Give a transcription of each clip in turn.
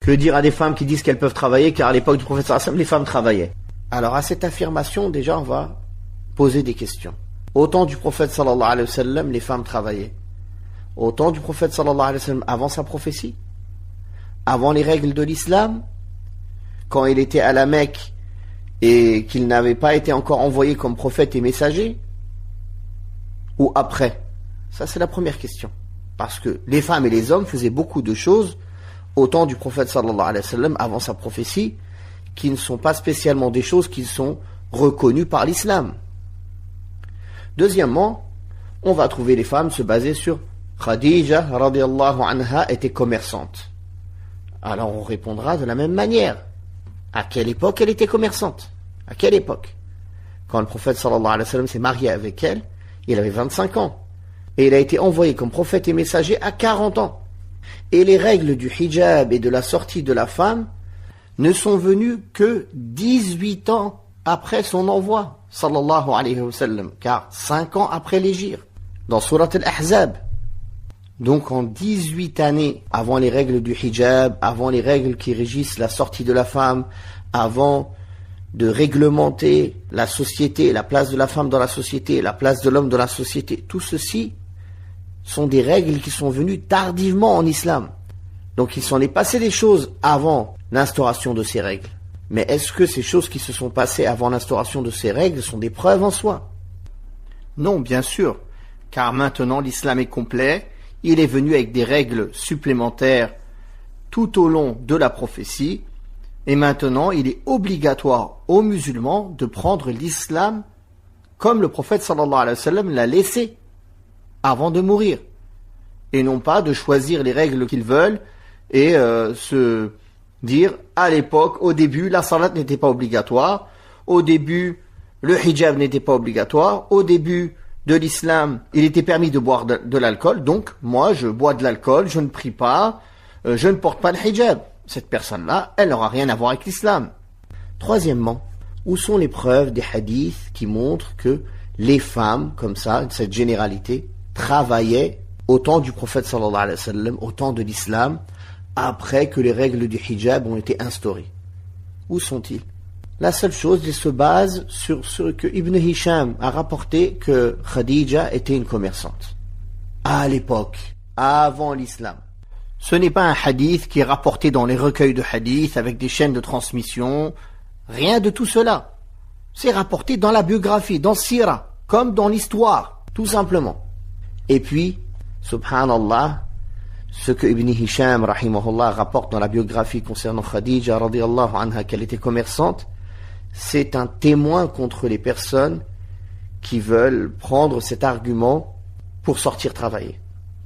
Que dire à des femmes qui disent qu'elles peuvent travailler, car à l'époque du prophète sallallahu alayhi wa sallam, les femmes travaillaient. Alors à cette affirmation, déjà on va poser des questions. Au temps du prophète sallallahu alayhi wa sallam, les femmes travaillaient. Au temps du prophète sallallahu alayhi wa sallam, avant sa prophétie, avant les règles de l'islam, quand il était à la Mecque et qu'il n'avait pas été encore envoyé comme prophète et messager, ou après? Ça c'est la première question. Parce que les femmes et les hommes faisaient beaucoup de choses au temps du prophète sallallahu alayhi wa sallam, avant sa prophétie, qui ne sont pas spécialement des choses qui sont reconnues par l'islam. Deuxièmement, on va trouver les femmes se baser sur Khadija radiyallahu anha était commerçante. Alors on répondra de la même manière. À quelle époque elle était commerçante? À quelle époque? Quand le prophète sallallahu alayhi wa sallam s'est marié avec elle, il avait 25 ans. Et il a été envoyé comme prophète et messager à 40 ans. Et les règles du hijab et de la sortie de la femme ne sont venues que 18 ans après son envoi, sallallahu alayhi wa sallam, car 5 ans après l'hégire, dans Surat al-Ahzab. Donc en 18 années, avant les règles du hijab, avant les règles qui régissent la sortie de la femme, avant de réglementer la société, la place de la femme dans la société, la place de l'homme dans la société, tout ceci sont des règles qui sont venues tardivement en islam. Donc il s'en est passé des choses avant l'instauration de ces règles. Mais est-ce que ces choses qui se sont passées avant l'instauration de ces règles sont des preuves en soi? Non, bien sûr, car maintenant l'islam est complet, il est venu avec des règles supplémentaires tout au long de la prophétie, et maintenant il est obligatoire aux musulmans de prendre l'islam comme le prophète sallallahu alayhi wa sallam l'a laissé avant de mourir, et non pas de choisir les règles qu'ils veulent et se dire à l'époque, au début, la salat n'était pas obligatoire, au début, le hijab n'était pas obligatoire, au début de l'islam, il était permis de boire de l'alcool, donc moi je bois de l'alcool, je ne prie pas, je ne porte pas le hijab. Cette personne-là, elle n'aura rien à voir avec l'islam. Troisièmement, où sont les preuves des hadiths qui montrent que les femmes, comme ça, cette généralité, travaillaient au temps du prophète sallallahu alayhi wa sallam, au temps de l'islam, après que les règles du hijab ont été instaurées? Où sont-ils? La seule chose, ils se basent sur ce que Ibn Hisham a rapporté, que Khadija était une commerçante. À l'époque, avant l'islam. Ce n'est pas un hadith qui est rapporté dans les recueils de hadith avec des chaînes de transmission. Rien de tout cela. C'est rapporté dans la biographie, dans Sira, comme dans l'histoire, tout simplement. Et puis, subhanallah, ce que Ibn Hisham, rahimahullah, rapporte dans la biographie concernant Khadija, radiyallahu anha, qu'elle était commerçante, c'est un témoin contre les personnes qui veulent prendre cet argument pour sortir travailler.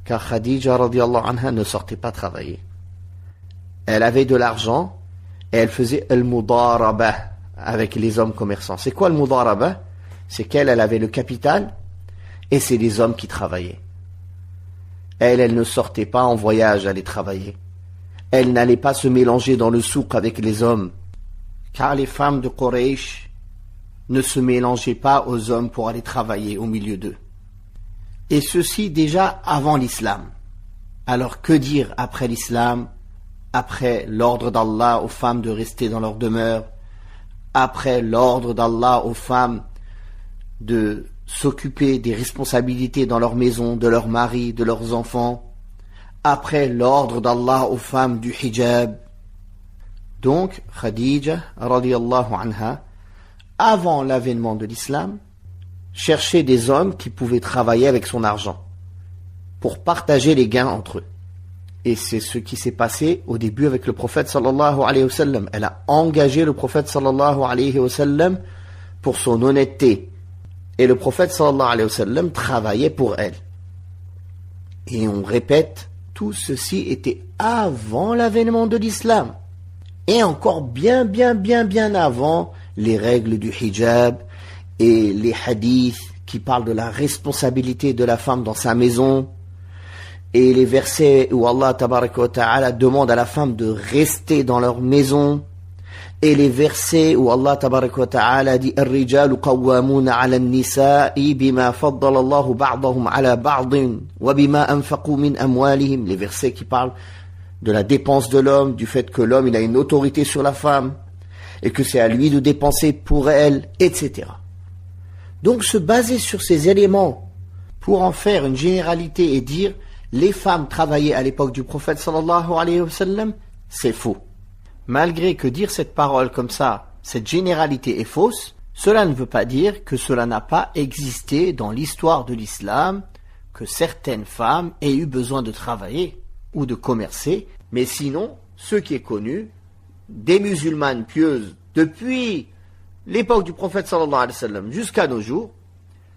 Car Khadija, radiyallahu anha, ne sortait pas travailler. Elle avait de l'argent et elle faisait al-mudaraba avec les hommes commerçants. C'est quoi le mudaraba? C'est qu'elle avait le capital et c'est les hommes qui travaillaient. Elle ne sortait pas en voyage aller travailler. Elle n'allait pas se mélanger dans le souk avec les hommes. Car les femmes de Quraysh ne se mélangeaient pas aux hommes pour aller travailler au milieu d'eux. Et ceci déjà avant l'islam. Alors que dire après l'islam, après l'ordre d'Allah aux femmes de rester dans leur demeure, après l'ordre d'Allah aux femmes de s'occuper des responsabilités dans leur maison, de leurs maris, de leurs enfants, après l'ordre d'Allah aux femmes du hijab. Donc, Khadija, radiyallahu anha, avant l'avènement de l'islam, cherchait des hommes qui pouvaient travailler avec son argent, pour partager les gains entre eux. Et c'est ce qui s'est passé au début avec le prophète sallallahu alayhi wa sallam. Elle a engagé le prophète sallallahu alayhi wa sallam pour son honnêteté. Et le prophète sallallahu alayhi wa sallam travaillait pour elle. Et on répète, tout ceci était avant l'avènement de l'islam. Et encore bien avant les règles du hijab et les hadiths qui parlent de la responsabilité de la femme dans sa maison. Et les versets où Allah tabaraka wa ta'ala demande à la femme de rester dans leur maison. Et les versets où Allah tabaraka wa ta'ala dit الرجال قوامون على النساء بما فضل الله بعضهم على بعض وبما أنفقوا من أموالهم. Les versets qui parlent de la dépense de l'homme, du fait que l'homme il a une autorité sur la femme, et que c'est à lui de dépenser pour elle, etc. Donc se baser sur ces éléments pour en faire une généralité et dire les femmes travaillaient à l'époque du prophète sallallahu alayhi wa sallam, c'est faux. Malgré que dire cette parole comme ça, cette généralité est fausse, cela ne veut pas dire que cela n'a pas existé dans l'histoire de l'islam, que certaines femmes aient eu besoin de travailler ou de commercer, mais sinon, ce qui est connu, des musulmanes pieuses depuis l'époque du prophète sallallahu alayhi wa sallam jusqu'à nos jours,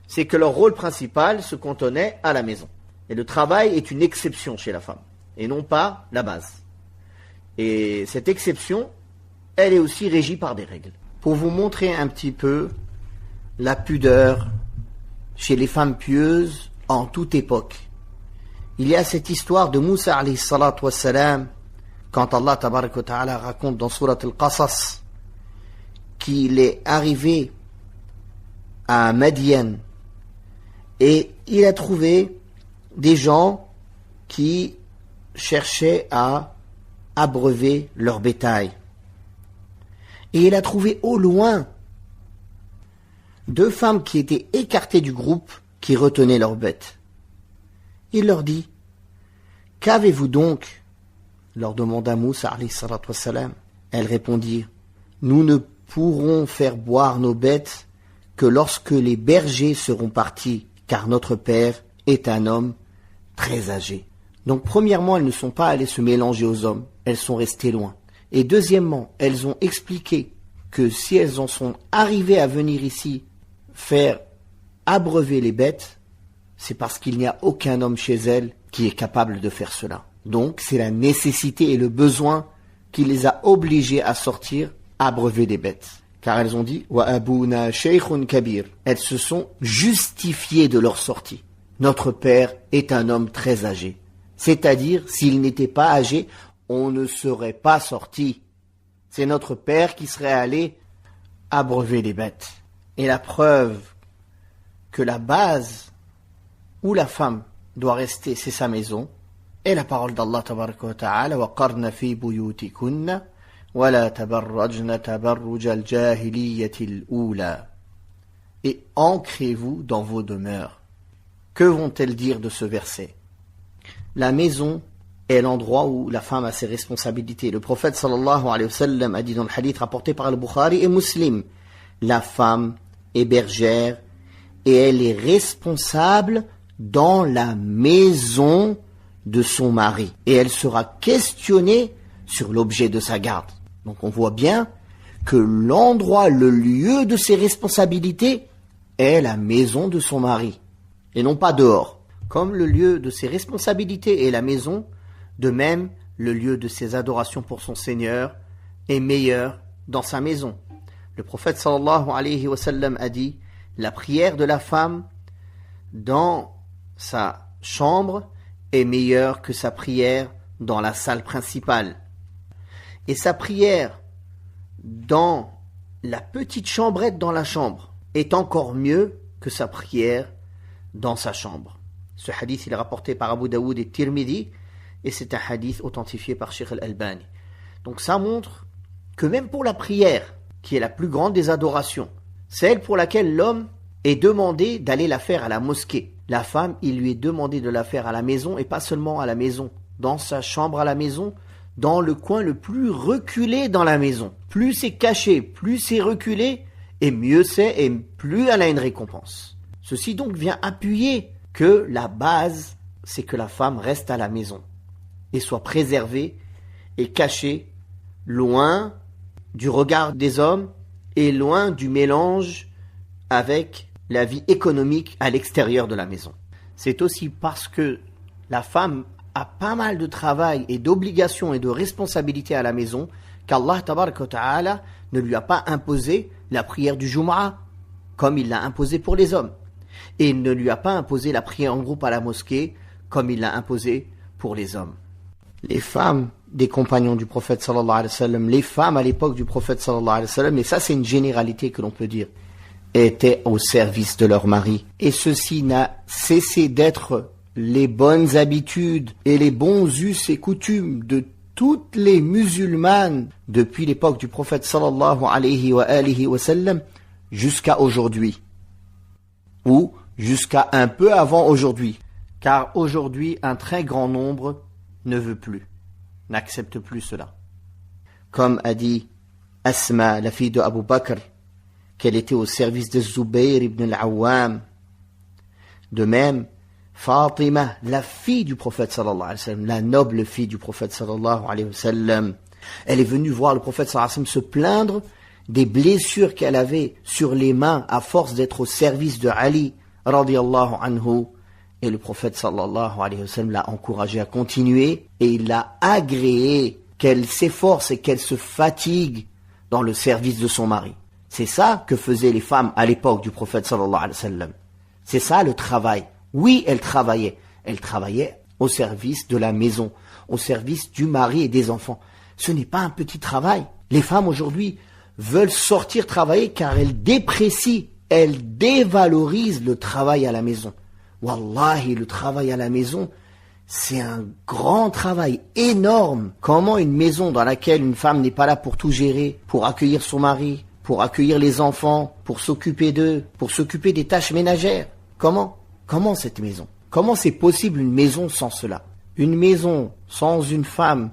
c'est que leur rôle principal se cantonnait à la maison. Et le travail est une exception chez la femme, et non pas la base. Et cette exception, elle est aussi régie par des règles. Pour vous montrer un petit peu la pudeur chez les femmes pieuses en toute époque. Il y a cette histoire de Moussa alayhi salatu wassalam, quand Allah tabaraka wa ta'ala raconte dans Surat al-Qasas qu'il est arrivé à Madian et il a trouvé des gens qui cherchaient à abreuver leur bétail. Et il a trouvé au loin 2 femmes qui étaient écartées du groupe qui retenaient leurs bêtes. Il leur dit: qu'avez-vous donc? Leur demanda Moussa alayhi salatu wassalam. Elles répondirent: nous ne pourrons faire boire nos bêtes que lorsque les bergers seront partis, car notre père est un homme très âgé. Donc premièrement, elles ne sont pas allées se mélanger aux hommes, elles sont restées loin. Et deuxièmement, elles ont expliqué que si elles en sont arrivées à venir ici faire abreuver les bêtes, c'est parce qu'il n'y a aucun homme chez elles qui est capable de faire cela. Donc c'est la nécessité et le besoin qui les a obligées à sortir abreuver des bêtes. Car elles ont dit: wa abuna shaykhun kabir. Elles se sont justifiées de leur sortie. Notre père est un homme très âgé. C'est-à-dire, s'il n'était pas âgé, on ne serait pas sorti. C'est notre père qui serait allé abreuver les bêtes. Et la preuve que la base où la femme doit rester, c'est sa maison, est la parole d'Allah tabaraka wa ta'ala: wa qarna fi buyutikunna wa la tabarrajna tabarruj al-jahiliyyati al-ula. Et ancrez-vous dans vos demeures. Que vont-elles dire de ce verset? La maison est l'endroit où la femme a ses responsabilités. Le prophète sallallahu alayhi wa sallam a dit dans le hadith rapporté par al-Bukhari et Muslim: la femme est bergère et elle est responsable dans la maison de son mari. Et elle sera questionnée sur l'objet de sa garde. Donc on voit bien que l'endroit, le lieu de ses responsabilités est la maison de son mari. Et non pas dehors. Comme le lieu de ses responsabilités est la maison, de même le lieu de ses adorations pour son Seigneur est meilleur dans sa maison. Le prophète sallallahu alayhi wa sallam a dit: la prière de la femme dans sa chambre est meilleure que sa prière dans la salle principale. Et sa prière dans la petite chambrette dans la chambre est encore mieux que sa prière dans sa chambre. Ce hadith il est rapporté par Abu Daoud et Tirmidhi et c'est un hadith authentifié par Sheikh al-Albani. Donc ça montre que même pour la prière, qui est la plus grande des adorations, celle pour laquelle l'homme est demandé d'aller la faire à la mosquée, la femme, il lui est demandé de la faire à la maison, et pas seulement à la maison, dans sa chambre à la maison, dans le coin le plus reculé dans la maison. Plus c'est caché, plus c'est reculé, et mieux c'est, et plus elle a une récompense. Ceci donc vient appuyer que la base, c'est que la femme reste à la maison, et soit préservée et cachée, loin du regard des hommes, et loin du mélange avec la vie économique à l'extérieur de la maison. C'est aussi parce que la femme a pas mal de travail et d'obligations et de responsabilités à la maison qu'Allah tabaraka wa ta'ala ne lui a pas imposé la prière du Jumu'ah comme il l'a imposé pour les hommes. Et il ne lui a pas imposé la prière en groupe à la mosquée comme il l'a imposé pour les hommes. Les femmes des compagnons du prophète sallallahu alayhi wa sallam, les femmes à l'époque du prophète sallallahu alayhi wa sallam, et ça c'est une généralité que l'on peut dire, étaient au service de leur mari. Et ceci n'a cessé d'être les bonnes habitudes et les bons us et coutumes de toutes les musulmanes depuis l'époque du prophète sallallahu alayhi wa sallam jusqu'à aujourd'hui. Ou jusqu'à un peu avant aujourd'hui. Car aujourd'hui, un très grand nombre ne veut plus, n'accepte plus cela. Comme a dit Asma, la fille de Abu Bakr, qu'elle était au service de Zubayr ibn al-Awwam. De même, Fatima, la fille du prophète sallallahu alayhi wa sallam, la noble fille du prophète sallallahu alayhi wa sallam, elle est venue voir le prophète sallallahu alayhi wa sallam se plaindre des blessures qu'elle avait sur les mains à force d'être au service de Ali radiyallahu anhu. Et le prophète sallallahu alayhi wa sallam l'a encouragée à continuer et il l'a agréé qu'elle s'efforce et qu'elle se fatigue dans le service de son mari. C'est ça que faisaient les femmes à l'époque du prophète sallallahu alayhi wa sallam. C'est ça le travail. Oui, elles travaillaient. Elles travaillaient au service de la maison, au service du mari et des enfants. Ce n'est pas un petit travail. Les femmes aujourd'hui veulent sortir travailler car elles déprécient, elles dévalorisent le travail à la maison. Wallahi, le travail à la maison, c'est un grand travail énorme. Comment une maison dans laquelle une femme n'est pas là pour tout gérer, pour accueillir son mari, pour accueillir les enfants, pour s'occuper d'eux, pour s'occuper des tâches ménagères. Comment cette maison? Comment c'est possible une maison sans cela? Une maison sans une femme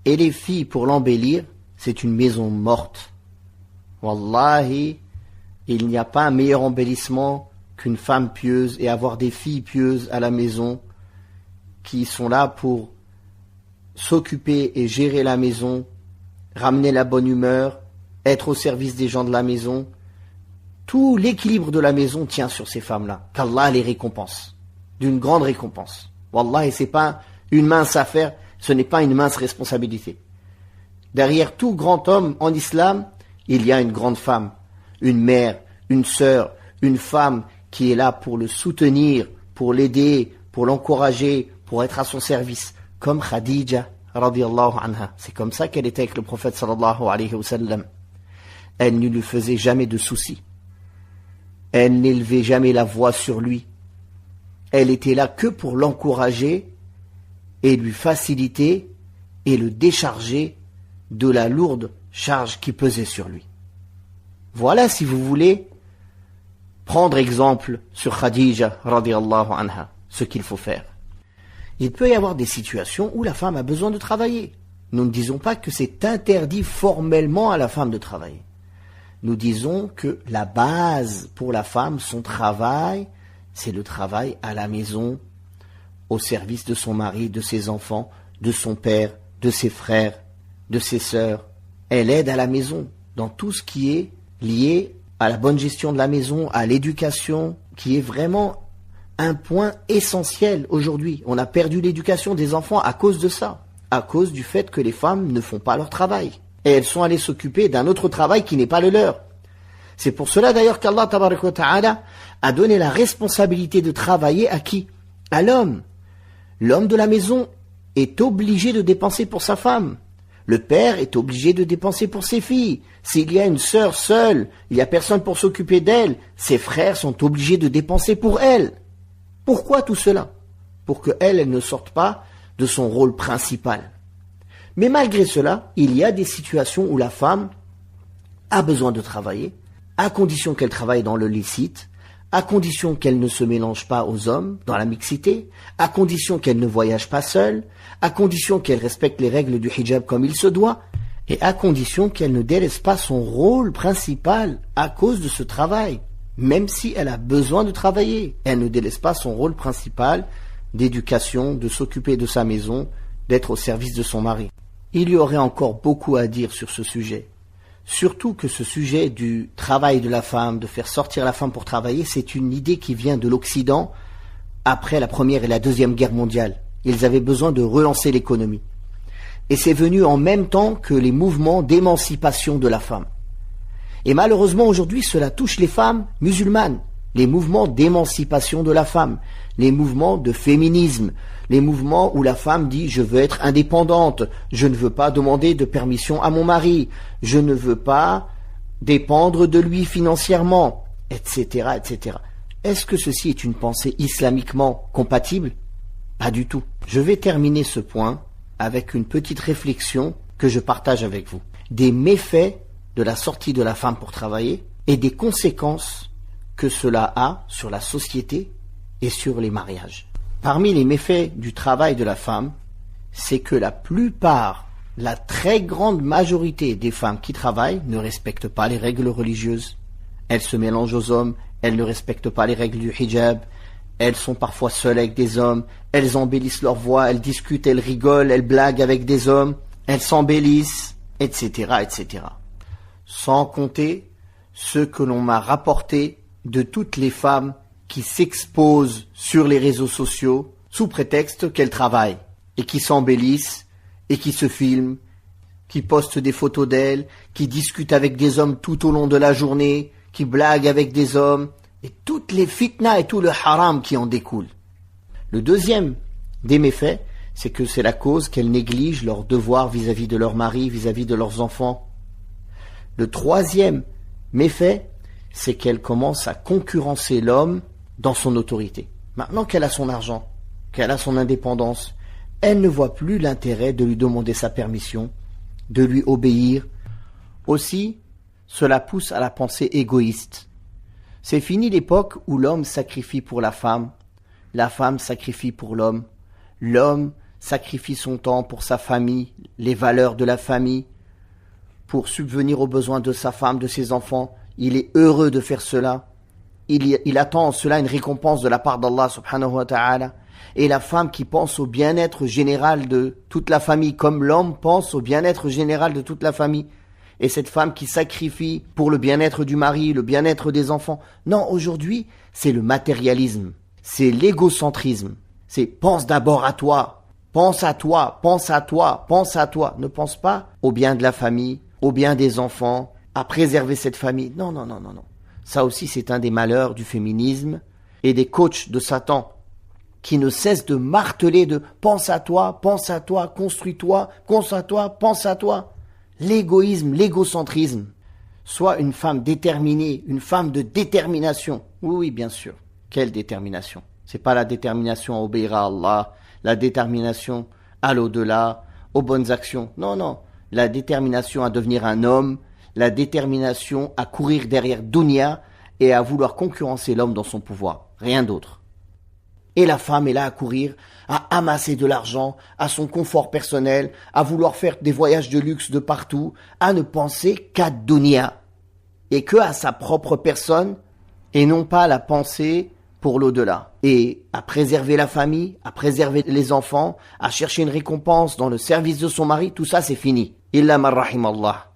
et les filles pour l'embellir, c'est une maison morte. Wallahi, il n'y a pas un meilleur embellissement qu'une femme pieuse et avoir des filles pieuses à la maison qui sont là pour s'occuper et gérer la maison, ramener la bonne humeur, être au service des gens de la maison. Tout l'équilibre de la maison tient sur ces femmes-là, qu'Allah les récompense, d'une grande récompense. Wallah, et c'est pas une mince affaire, ce n'est pas une mince responsabilité. Derrière tout grand homme en islam, il y a une grande femme, une mère, une sœur, une femme qui est là pour le soutenir, pour l'aider, pour l'encourager, pour être à son service, comme Khadija radiyallahu anha. C'est comme ça qu'elle était avec le prophète sallallahu alayhi wa sallam. Elle ne lui faisait jamais de soucis. Elle n'élevait jamais la voix sur lui. Elle était là que pour l'encourager et lui faciliter et le décharger de la lourde charge qui pesait sur lui. Voilà, si vous voulez, prendre exemple sur Khadija radiyallahu anha, ce qu'il faut faire. Il peut y avoir des situations où la femme a besoin de travailler. Nous ne disons pas que c'est interdit formellement à la femme de travailler. Nous disons que la base pour la femme, son travail, c'est le travail à la maison, au service de son mari, de ses enfants, de son père, de ses frères, de ses sœurs. Elle aide à la maison dans tout ce qui est lié à la bonne gestion de la maison, à l'éducation, qui est vraiment un point essentiel aujourd'hui. On a perdu l'éducation des enfants à cause de ça, à cause du fait que les femmes ne font pas leur travail. Et elles sont allées s'occuper d'un autre travail qui n'est pas le leur. C'est pour cela d'ailleurs qu'Allah tabaraka wa ta'ala a donné la responsabilité de travailler à qui? À l'homme. L'homme de la maison est obligé de dépenser pour sa femme. Le père est obligé de dépenser pour ses filles. S'il y a une sœur seule, il n'y a personne pour s'occuper d'elle, ses frères sont obligés de dépenser pour elle. Pourquoi tout cela? Pour qu'elle ne sorte pas de son rôle principal. Mais malgré cela, il y a des situations où la femme a besoin de travailler, à condition qu'elle travaille dans le licite, à condition qu'elle ne se mélange pas aux hommes dans la mixité, à condition qu'elle ne voyage pas seule, à condition qu'elle respecte les règles du hijab comme il se doit, et à condition qu'elle ne délaisse pas son rôle principal à cause de ce travail. Même si elle a besoin de travailler, elle ne délaisse pas son rôle principal d'éducation, de s'occuper de sa maison, d'être au service de son mari. Il y aurait encore beaucoup à dire sur ce sujet. Surtout que ce sujet du travail de la femme, de faire sortir la femme pour travailler, c'est une idée qui vient de l'Occident après la Première et la Deuxième Guerre mondiale. Ils avaient besoin de relancer l'économie. Et c'est venu en même temps que les mouvements d'émancipation de la femme. Et malheureusement aujourd'hui, cela touche les femmes musulmanes. Les mouvements d'émancipation de la femme, les mouvements de féminisme, les mouvements où la femme dit « je veux être indépendante, je ne veux pas demander de permission à mon mari, je ne veux pas dépendre de lui financièrement, etc. etc. » Est-ce que ceci est une pensée islamiquement compatible? Pas du tout. Je vais terminer ce point avec une petite réflexion que je partage avec vous. Des méfaits de la sortie de la femme pour travailler et des conséquences que cela a sur la société et sur les mariages. Parmi les méfaits du travail de la femme, c'est que la très grande majorité des femmes qui travaillent ne respectent pas les règles religieuses. Elles se mélangent aux hommes, elles ne respectent pas les règles du hijab, elles sont parfois seules avec des hommes, elles embellissent leur voix, elles discutent, elles rigolent, elles blaguent avec des hommes, elles s'embellissent, etc., etc. Sans compter ce que l'on m'a rapporté de toutes les femmes qui s'exposent sur les réseaux sociaux sous prétexte qu'elles travaillent et qui s'embellissent et qui se filment, qui postent des photos d'elles, qui discutent avec des hommes tout au long de la journée, qui blaguent avec des hommes, et toutes les fitnas et tout le haram qui en découle. Le deuxième des méfaits, c'est que c'est la cause qu'elles négligent leurs devoirs vis-à-vis de leur mari, vis-à-vis de leurs enfants. Le troisième méfait, c'est qu'elle commence à concurrencer l'homme dans son autorité. Maintenant qu'elle a son argent, qu'elle a son indépendance, elle ne voit plus l'intérêt de lui demander sa permission, de lui obéir. Aussi, cela pousse à la pensée égoïste. C'est fini l'époque où l'homme sacrifie pour la femme sacrifie pour l'homme sacrifie son temps pour sa famille, les valeurs de la famille, pour subvenir aux besoins de sa femme, de ses enfants. Il est heureux de faire cela. Il attend en cela une récompense de la part d'Allah subhanahu wa ta'ala. Et la femme qui pense au bien-être général de toute la famille, comme l'homme pense au bien-être général de toute la famille. Et cette femme qui sacrifie pour le bien-être du mari, le bien-être des enfants. Non, aujourd'hui, c'est le matérialisme. C'est l'égocentrisme. C'est pense d'abord à toi. Pense à toi, pense à toi, pense à toi. Ne pense pas au bien de la famille, au bien des enfants, à préserver cette famille. Non, non, non, non, non. Ça aussi, c'est un des malheurs du féminisme et des coachs de Satan qui ne cessent de marteler de pense à toi, construis-toi, pense à toi, pense à toi. L'égoïsme, l'égocentrisme. Sois une femme déterminée, une femme de détermination. Oui, oui, bien sûr. Quelle détermination? C'est pas la détermination à obéir à Allah, la détermination à l'au-delà, aux bonnes actions. Non, non. La détermination à devenir un homme, la détermination à courir derrière Dunya et à vouloir concurrencer l'homme dans son pouvoir. Rien d'autre. Et la femme est là à courir, à amasser de l'argent, à son confort personnel, à vouloir faire des voyages de luxe de partout, à ne penser qu'à Dunya et que à sa propre personne et non pas à la pensée pour l'au-delà. Et à préserver la famille, à préserver les enfants, à chercher une récompense dans le service de son mari, tout ça c'est fini. Illa man rahim Allah.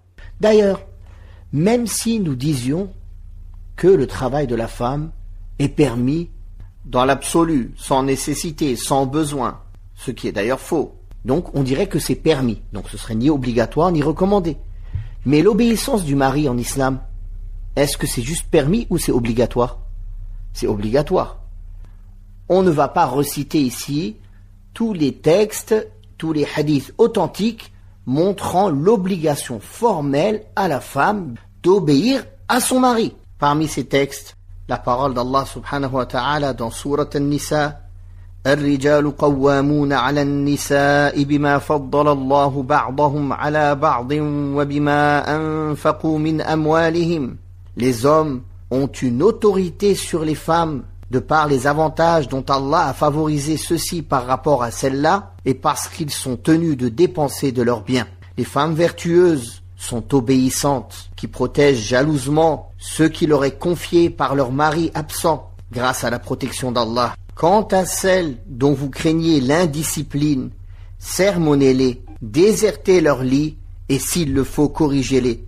D'ailleurs, même si nous disions que le travail de la femme est permis dans l'absolu, sans nécessité, sans besoin, ce qui est d'ailleurs faux. Donc on dirait que c'est permis, donc ce serait ni obligatoire ni recommandé. Mais l'obéissance du mari en islam, est-ce que c'est juste permis ou c'est obligatoire? C'est obligatoire. On ne va pas reciter ici tous les textes, tous les hadiths authentiques montrant l'obligation formelle à la femme d'obéir à son mari. Parmi ces textes, la parole d'Allah subhanahu wa ta'ala dans Sourate An-Nisa, الرجال قوامون على النساء بما فضل الله بعضهم على بعض وبما أنفقوا من أموالهم. Les hommes ont une autorité sur les femmes de par les avantages dont Allah a favorisé ceux-ci par rapport à celles-là et parce qu'ils sont tenus de dépenser de leurs biens. Les femmes vertueuses sont obéissantes, qui protègent jalousement ceux qui leur est confié par leur mari absent grâce à la protection d'Allah. Quant à celles dont vous craignez l'indiscipline, sermonnez-les, désertez leur lit et s'il le faut, corrigez-les.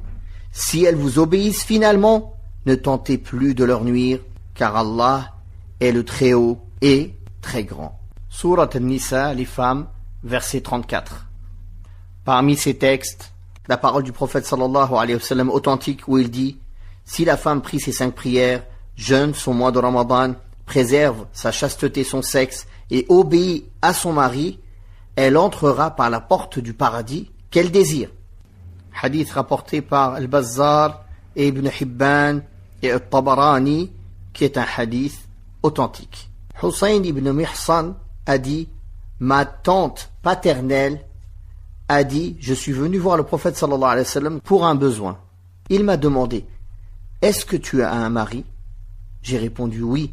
Si elles vous obéissent finalement, ne tentez plus de leur nuire, car Allah est le Très-Haut et très grand. Sourate An-Nisa, les femmes, verset 34. Parmi ces textes, la parole du prophète sallallahu alayhi wa sallam authentique où il dit « Si la femme prie ses 5 prières, jeûne son mois de Ramadan, préserve sa chasteté, son sexe et obéit à son mari, elle entrera par la porte du paradis qu'elle désire. » Hadith rapporté par Al-Bazzar et Ibn Hibban et Al-Tabarani, qui est un hadith authentique. Hussein ibn Mihsan a dit ma tante paternelle a dit, je suis venu voir le prophète sallallahu alayhi wa sallam pour un besoin. Il m'a demandé, est-ce que tu as un mari? J'ai répondu oui.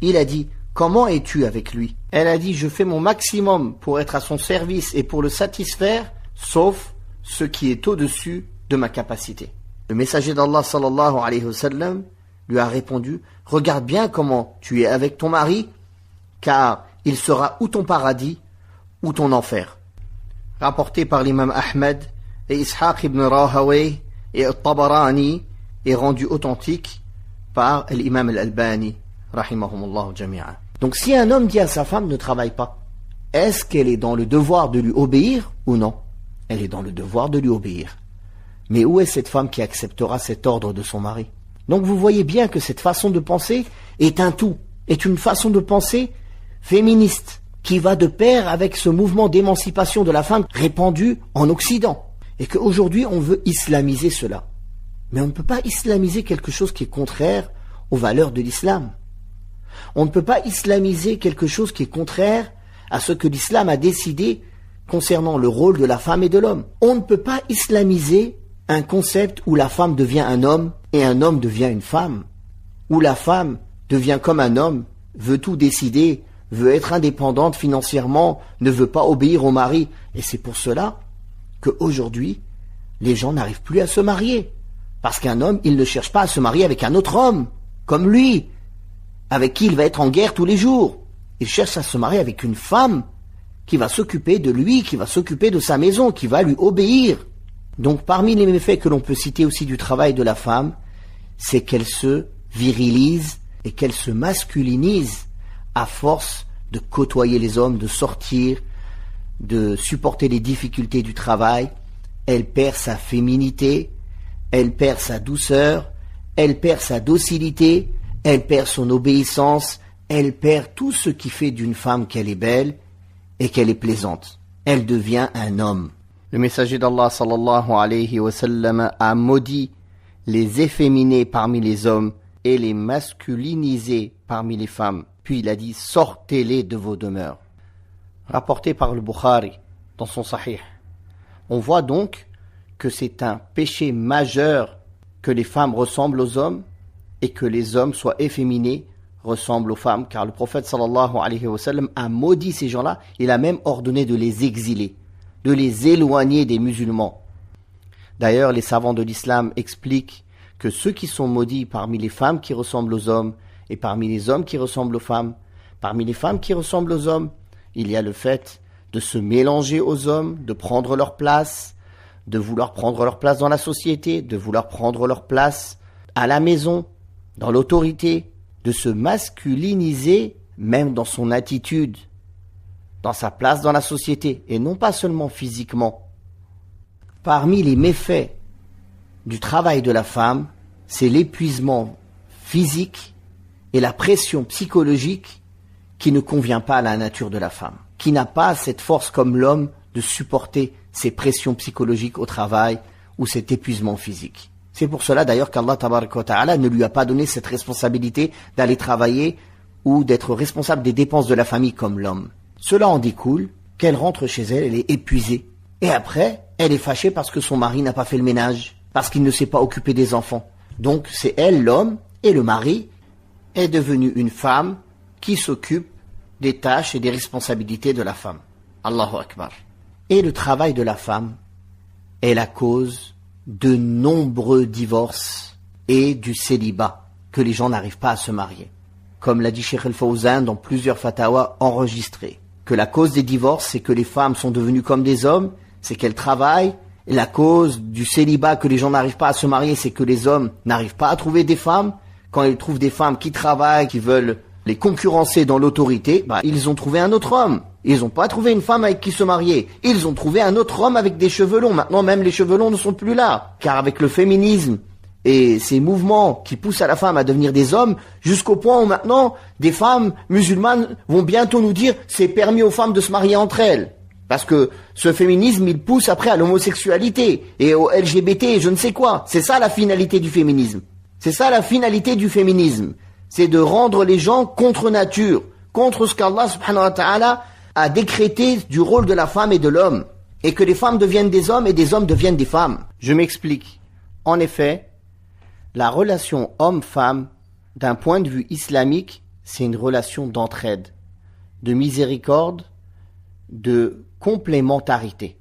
Il a dit, comment es-tu avec lui? Elle a dit, je fais mon maximum pour être à son service et pour le satisfaire, sauf ce qui est au-dessus de ma capacité. Le messager d'Allah sallallahu alayhi wa sallam lui a répondu, regarde bien comment tu es avec ton mari, car il sera ou ton paradis ou ton enfer. Rapporté par l'imam Ahmed et Ishaq ibn Rahawayh et Al-Tabarani et rendu authentique par l'imam Al-Albani, rahimahumullah jami'a. Donc si un homme dit à sa femme ne travaille pas, est-ce qu'elle est dans le devoir de lui obéir ou non? Elle est dans le devoir de lui obéir. Mais où est cette femme qui acceptera cet ordre de son mari? Donc vous voyez bien que cette façon de penser est un tout, est une façon de penser féministe, qui va de pair avec ce mouvement d'émancipation de la femme répandu en Occident. Et qu'aujourd'hui on veut islamiser cela. Mais on ne peut pas islamiser quelque chose qui est contraire aux valeurs de l'islam. On ne peut pas islamiser quelque chose qui est contraire à ce que l'islam a décidé concernant le rôle de la femme et de l'homme. On ne peut pas islamiser un concept où la femme devient un homme et un homme devient une femme, où la femme devient comme un homme, veut tout décider, veut être indépendante financièrement, ne veut pas obéir au mari. Et c'est pour cela qu'aujourd'hui, les gens n'arrivent plus à se marier. Parce qu'un homme, il ne cherche pas à se marier avec un autre homme, comme lui, avec qui il va être en guerre tous les jours. Il cherche à se marier avec une femme qui va s'occuper de lui, qui va s'occuper de sa maison, qui va lui obéir. Donc parmi les méfaits que l'on peut citer aussi du travail de la femme, c'est qu'elle se virilise et qu'elle se masculinise à force de côtoyer les hommes, de sortir, de supporter les difficultés du travail. Elle perd sa féminité, elle perd sa douceur, elle perd sa docilité, elle perd son obéissance, elle perd tout ce qui fait d'une femme qu'elle est belle et qu'elle est plaisante. Elle devient un homme. Le messager d'Allah sallallahu alayhi wa sallam a maudit les efféminés parmi les hommes et les masculinisés parmi les femmes. Puis il a dit, sortez-les de vos demeures. Rapporté par le Bukhari dans son Sahih. On voit donc que c'est un péché majeur que les femmes ressemblent aux hommes et que les hommes soient efféminés, ressemblent aux femmes, car le prophète sallallahu alayhi wa sallam a maudit ces gens-là. Il a même ordonné de les exiler, de les éloigner des musulmans. D'ailleurs, les savants de l'islam expliquent que ceux qui sont maudits parmi les femmes qui ressemblent aux hommes et parmi les hommes qui ressemblent aux femmes, parmi les femmes qui ressemblent aux hommes, il y a le fait de se mélanger aux hommes, de prendre leur place, de vouloir prendre leur place dans la société, de vouloir prendre leur place à la maison, dans l'autorité, de se masculiniser même dans son attitude, dans sa place dans la société, et non pas seulement physiquement. Parmi les méfaits du travail de la femme, c'est l'épuisement physique et la pression psychologique qui ne convient pas à la nature de la femme, qui n'a pas cette force comme l'homme de supporter ces pressions psychologiques au travail ou cet épuisement physique. C'est pour cela d'ailleurs qu'Allah tabaraka wa ta'ala ne lui a pas donné cette responsabilité d'aller travailler ou d'être responsable des dépenses de la famille comme l'homme. Cela en découle qu'elle rentre chez elle, elle est épuisée. Et après, elle est fâchée parce que son mari n'a pas fait le ménage, parce qu'il ne s'est pas occupé des enfants. Donc c'est elle, l'homme, et le mari est devenu une femme qui s'occupe des tâches et des responsabilités de la femme. Allahu Akbar. Et le travail de la femme est la cause de nombreux divorces et du célibat, que les gens n'arrivent pas à se marier. Comme l'a dit Cheikh Al-Fawzan dans plusieurs fatawas enregistrés, que la cause des divorces, c'est que les femmes sont devenues comme des hommes, c'est qu'elles travaillent, et la cause du célibat, que les gens n'arrivent pas à se marier, c'est que les hommes n'arrivent pas à trouver des femmes. Quand ils trouvent des femmes qui travaillent, qui veulent les concurrencer dans l'autorité, ils ont trouvé un autre homme. Ils n'ont pas trouvé une femme avec qui se marier. Ils ont trouvé un autre homme avec des cheveux longs. Maintenant, même les cheveux longs ne sont plus là. Car avec le féminisme et ces mouvements qui poussent à la femme à devenir des hommes, jusqu'au point où maintenant, des femmes musulmanes vont bientôt nous dire c'est permis aux femmes de se marier entre elles. Parce que ce féminisme, il pousse après à l'homosexualité et au LGBT et je ne sais quoi. C'est ça la finalité du féminisme. C'est ça la finalité du féminisme. C'est de rendre les gens contre nature, contre ce qu'Allah subhanahu wa ta'ala a décrété du rôle de la femme et de l'homme, et que les femmes deviennent des hommes et des hommes deviennent des femmes. Je m'explique. En effet, la relation homme-femme, d'un point de vue islamique, c'est une relation d'entraide, de miséricorde, de complémentarité.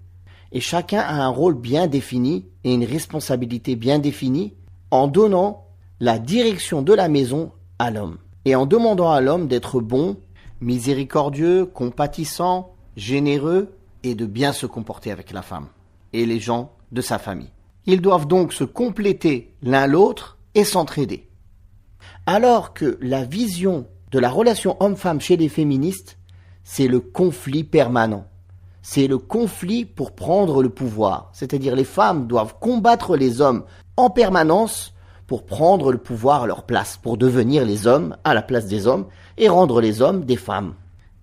Et chacun a un rôle bien défini et une responsabilité bien définie en donnant la direction de la maison à l'homme. Et en demandant à l'homme d'être bon, miséricordieux, compatissant, généreux et de bien se comporter avec la femme et les gens de sa famille. Ils doivent donc se compléter l'un l'autre et s'entraider. Alors que la vision de la relation homme-femme chez les féministes, c'est le conflit permanent. C'est le conflit pour prendre le pouvoir. C'est-à-dire les femmes doivent combattre les hommes en permanence pour prendre le pouvoir à leur place, pour devenir les hommes à la place des hommes et rendre les hommes des femmes.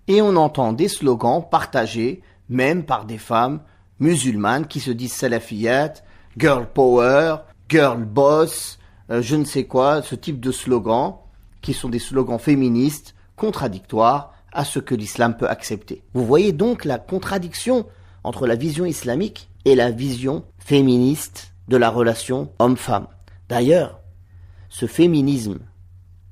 Et on entend des slogans partagés, même par des femmes musulmanes qui se disent salafiyat, girl power, girl boss, je ne sais quoi, ce type de slogans qui sont des slogans féministes contradictoires à ce que l'islam peut accepter. Vous voyez donc la contradiction entre la vision islamique et la vision féministe de la relation homme-femme. D'ailleurs, ce féminisme,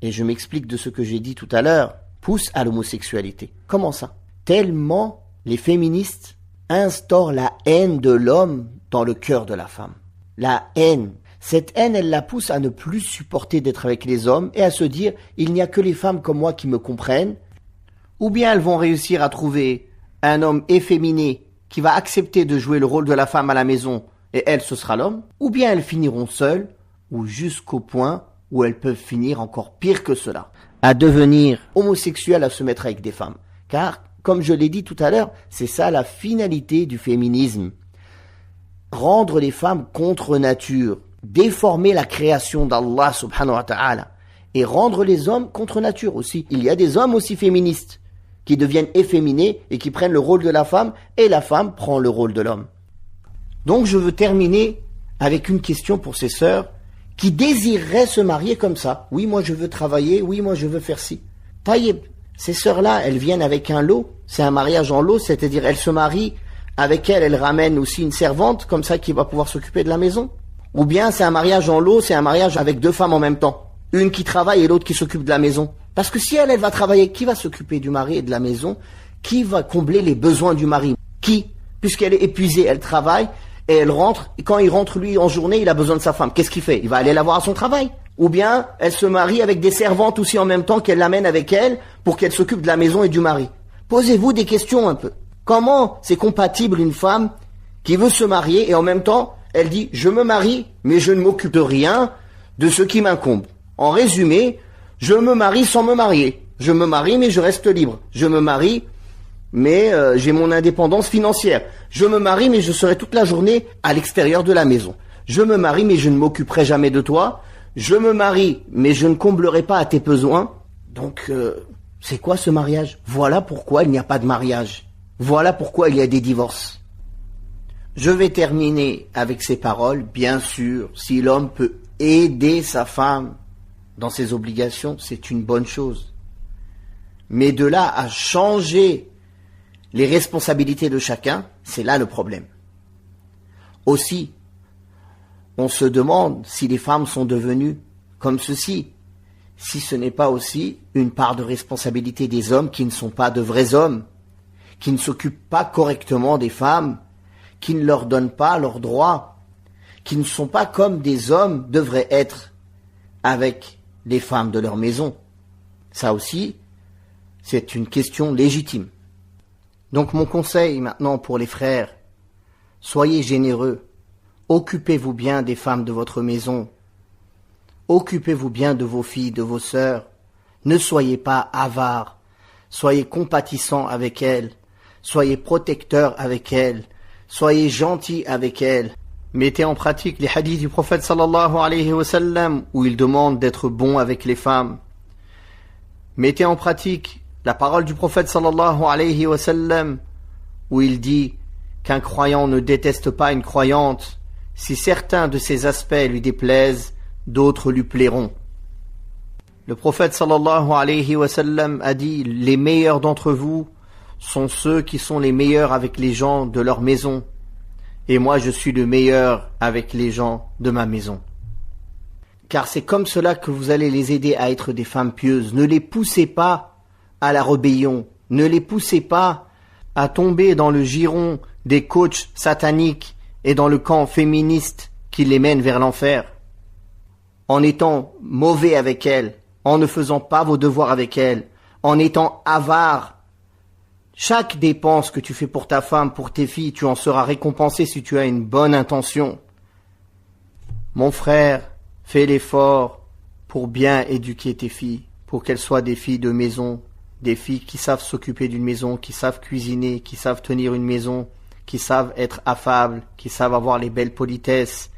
et je m'explique de ce que j'ai dit tout à l'heure, pousse à l'homosexualité. Comment ça? Tellement les féministes instaurent la haine de l'homme dans le cœur de la femme. La haine. Cette haine, elle la pousse à ne plus supporter d'être avec les hommes et à se dire « il n'y a que les femmes comme moi qui me comprennent ». Ou bien elles vont réussir à trouver un homme efféminé qui va accepter de jouer le rôle de la femme à la maison et elle, ce sera l'homme. Ou bien elles finiront seules ou jusqu'au point où elles peuvent finir encore pire que cela, à devenir homosexuelles, à se mettre avec des femmes. Car, comme je l'ai dit tout à l'heure, c'est ça la finalité du féminisme. Rendre les femmes contre nature, déformer la création d'Allah subhanahu wa ta'ala et rendre les hommes contre nature aussi. Il y a des hommes aussi féministes qui deviennent efféminés et qui prennent le rôle de la femme et la femme prend le rôle de l'homme. Donc je veux terminer avec une question pour ces sœurs qui désireraient se marier comme ça. Oui, moi je veux travailler, oui, moi je veux faire ci. Taïeb, ces sœurs-là, elles viennent avec un lot, c'est un mariage en lot, c'est-à-dire elles se marient, avec elles ramènent aussi une servante, comme ça qui va pouvoir s'occuper de la maison. Ou bien c'est un mariage en lot, c'est un mariage avec deux femmes en même temps. Une qui travaille et l'autre qui s'occupe de la maison. Parce que si elle va travailler, qui va s'occuper du mari et de la maison? Qui va combler les besoins du mari? Qui? Puisqu'elle est épuisée, elle travaille et elle rentre. Et quand il rentre, lui, en journée, il a besoin de sa femme. Qu'est-ce qu'il fait? Il va aller la voir à son travail. Ou bien elle se marie avec des servantes aussi en même temps qu'elle l'amène avec elle pour qu'elle s'occupe de la maison et du mari. Posez-vous des questions un peu. Comment c'est compatible une femme qui veut se marier et en même temps, elle dit « je me marie, mais je ne m'occupe de rien de ce qui m'incombe ». En résumé, je me marie sans me marier. Je me marie, mais je reste libre. Je me marie, mais j'ai mon indépendance financière. Je me marie, mais je serai toute la journée à l'extérieur de la maison. Je me marie, mais je ne m'occuperai jamais de toi. Je me marie, mais je ne comblerai pas à tes besoins. Donc, c'est quoi ce mariage? Voilà pourquoi il n'y a pas de mariage. Voilà pourquoi il y a des divorces. Je vais terminer avec ces paroles. Bien sûr, si l'homme peut aider sa femme dans ses obligations, c'est une bonne chose. Mais de là à changer les responsabilités de chacun, c'est là le problème. Aussi, on se demande si les femmes sont devenues comme ceci, si ce n'est pas aussi une part de responsabilité des hommes qui ne sont pas de vrais hommes, qui ne s'occupent pas correctement des femmes, qui ne leur donnent pas leurs droits, qui ne sont pas comme des hommes devraient être avec les femmes de leur maison. Ça aussi, c'est une question légitime. Donc mon conseil maintenant pour les frères, soyez généreux, occupez-vous bien des femmes de votre maison, occupez-vous bien de vos filles, de vos sœurs, ne soyez pas avares, soyez compatissants avec elles, soyez protecteurs avec elles, soyez gentils avec elles. Mettez en pratique les hadiths du prophète sallallahu alayhi wa sallam où il demande d'être bon avec les femmes. Mettez en pratique la parole du prophète sallallahu alayhi wa sallam où il dit qu'un croyant ne déteste pas une croyante. Si certains de ses aspects lui déplaisent, d'autres lui plairont. Le prophète sallallahu alayhi wa sallam a dit: les meilleurs d'entre vous sont ceux qui sont les meilleurs avec les gens de leur maison, et moi je suis le meilleur avec les gens de ma maison. Car c'est comme cela que vous allez les aider à être des femmes pieuses. Ne les poussez pas à la rébellion, ne les poussez pas à tomber dans le giron des coachs sataniques et dans le camp féministe qui les mène vers l'enfer. En étant mauvais avec elles, en ne faisant pas vos devoirs avec elles, en étant avare. Chaque dépense que tu fais pour ta femme, pour tes filles, tu en seras récompensé si tu as une bonne intention. Mon frère, fais l'effort pour bien éduquer tes filles, pour qu'elles soient des filles de maison, des filles qui savent s'occuper d'une maison, qui savent cuisiner, qui savent tenir une maison, qui savent être affables, qui savent avoir les belles politesses,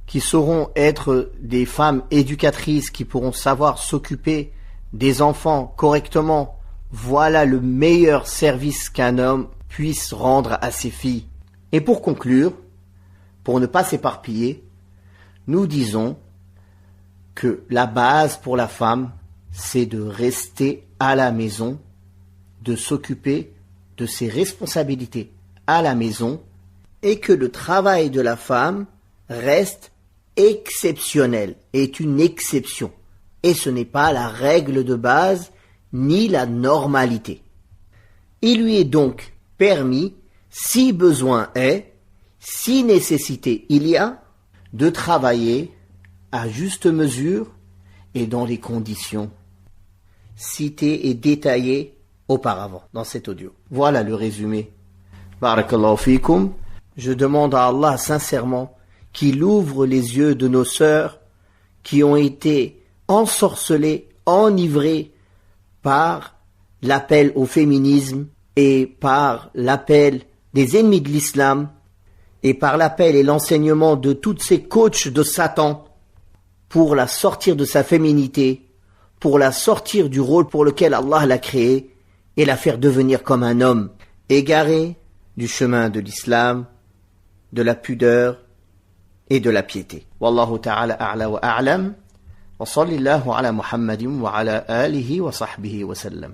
qui sauront être des femmes éducatrices, qui pourront savoir s'occuper des enfants correctement. Voilà le meilleur service qu'un homme puisse rendre à ses filles. Et pour conclure, pour ne pas s'éparpiller, nous disons que la base pour la femme, c'est de rester à la maison, de s'occuper de ses responsabilités à la maison, et que le travail de la femme reste exceptionnel, est une exception. Et ce n'est pas la règle de base, ni la normalité. Il lui est donc permis, si besoin est, si nécessité il y a, de travailler à juste mesure et dans les conditions citées et détaillées auparavant dans cet audio. Voilà le résumé. Barakallahu fikum. Je demande à Allah sincèrement qu'il ouvre les yeux de nos sœurs qui ont été ensorcelées, enivrées par l'appel au féminisme et par l'appel des ennemis de l'islam et par l'appel et l'enseignement de toutes ces coachs de Satan pour la sortir de sa féminité, pour la sortir du rôle pour lequel Allah l'a créée et la faire devenir comme un homme égaré du chemin de l'islam, de la pudeur et de la piété. Wallahu ta'ala a'la wa a'lam. Wa sallallahu ala Muhammadin wa ala alihi wa sahbihi wa sallam.